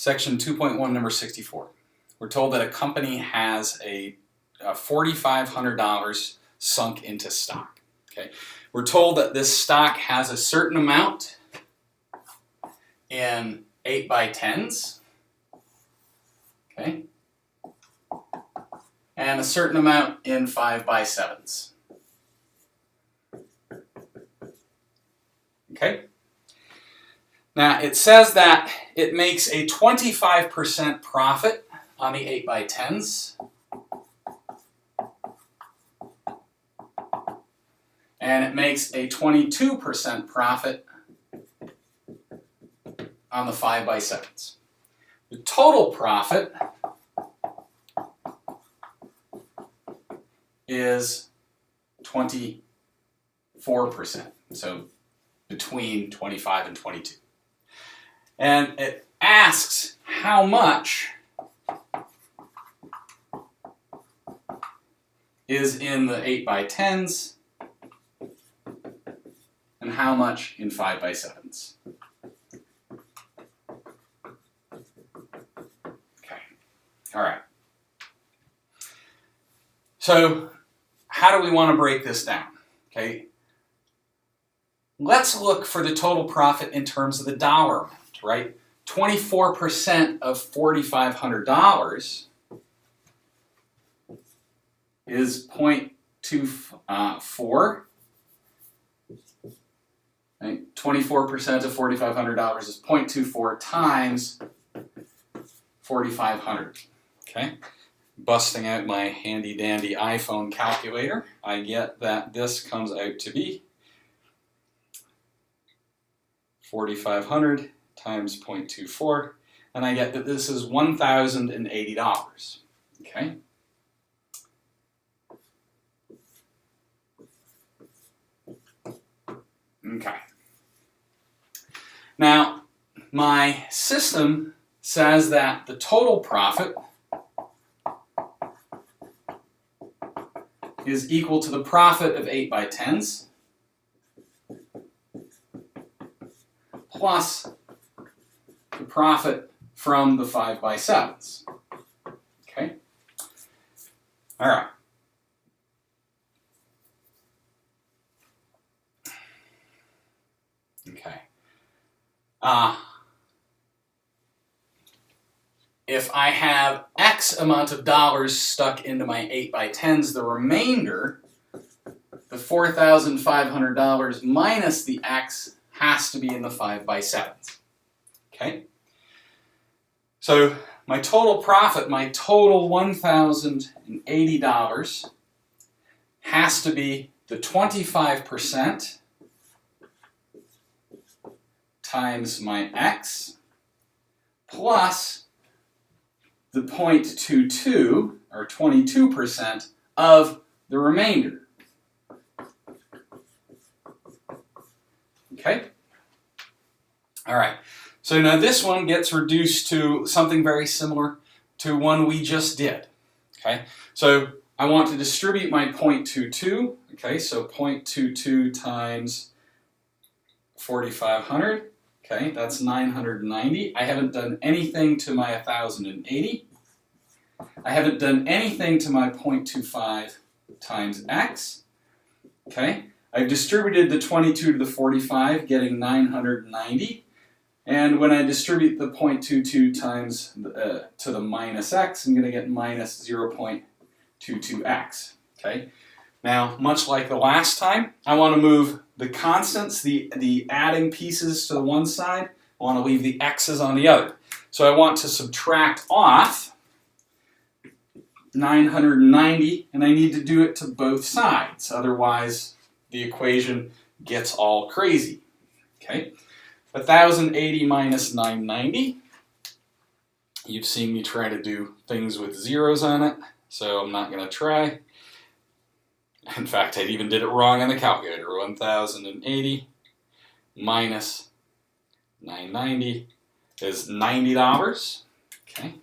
Section 2.1, number 64. We're told that a company has a $4,500 sunk into stock. Okay? We're told that this stock has a certain amount in 8x10s, okay, and a certain amount in 5x7s. Okay? Now it says that it makes a 25% profit on the 8x10s and it makes a 22% profit on the 5x7s. The total profit is 24%, so between 25 and 22. And it asks how much is in the 8x10s and how much in 5x7s. Okay, all right. So how do we want to break this down? Okay, let's look for the total profit in terms of the dollar amount, right? 24% of $4,500 is 0.24. Right? 24% of $4,500 is 0.24 times 4,500. Okay? Busting out my handy dandy iPhone calculator, I get that this comes out to be 4,500 times 0.24, and I get that this is $1,080. Okay? Okay. Now, my system says that the total profit is equal to the profit of 8x10s plus the profit from the 5x7s. Okay? All right. Okay. If I have X amount of dollars stuck into my 8x10s, the remainder, the $4,500 minus the X, has to be in the 5x7s. Okay? So my total profit, my total $1,080, has to be the 25% times my X plus the 0.22 or 22% of the remainder. Okay? All right. So now this one gets reduced to something very similar to one we just did. Okay? So I want to distribute my 0.22. Okay, so 0.22 times 4,500. Okay, that's 990. I haven't done anything to my 1,080. I haven't done anything to my 0.25 times X. Okay, I've distributed the 22 to the 45, getting 990. And when I distribute the 0.22 times to the minus X, I'm going to get minus 0.22X. Okay, now, much like the last time, I want to move the constants, the adding pieces to the one side. I want to leave the x's on the other. So I want to subtract off 990, and I need to do it to both sides. Otherwise, the equation gets all crazy. Okay? 1,080 minus 990. You've seen me try to do things with zeros on it, so I'm not going to try. In fact, I even did it wrong on the calculator. 1,080 minus 990 is $90. Okay.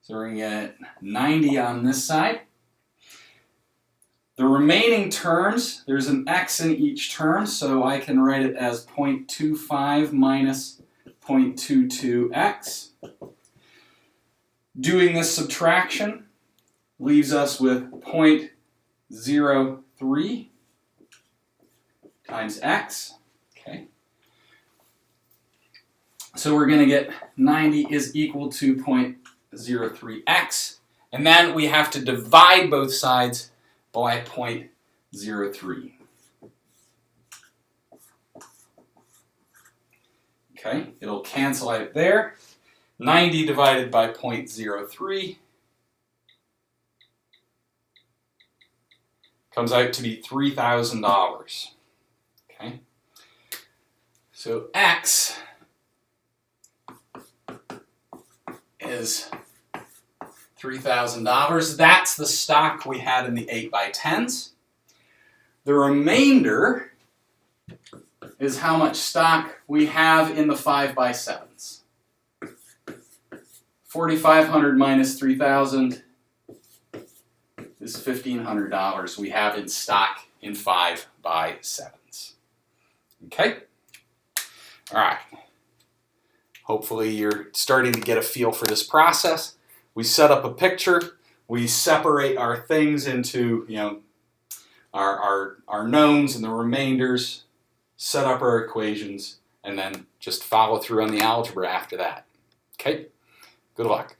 So we're going to get 90 on this side. The remaining terms, there's an x in each term, so I can write it as 0.25 minus 0.22x. Doing this subtraction leaves us with 0.03 times x. Okay. So we're going to get 90 is equal to 0.03x. And then we have to divide both sides by 0.03. Okay, it'll cancel out there. 90 divided by 0.03 comes out to be $3,000. Okay, so x is $3,000. That's the stock we had in the 8x10s. The remainder is how much stock we have in the 5x7s. 4,500 minus 3,000 is $1,500 we have in stock in 5x7s. Okay? All right. Hopefully you're starting to get a feel for this process. We set up a picture. We separate our things into, our knowns and the remainders, set up our equations, and then just follow through on the algebra after that. Okay? Good luck.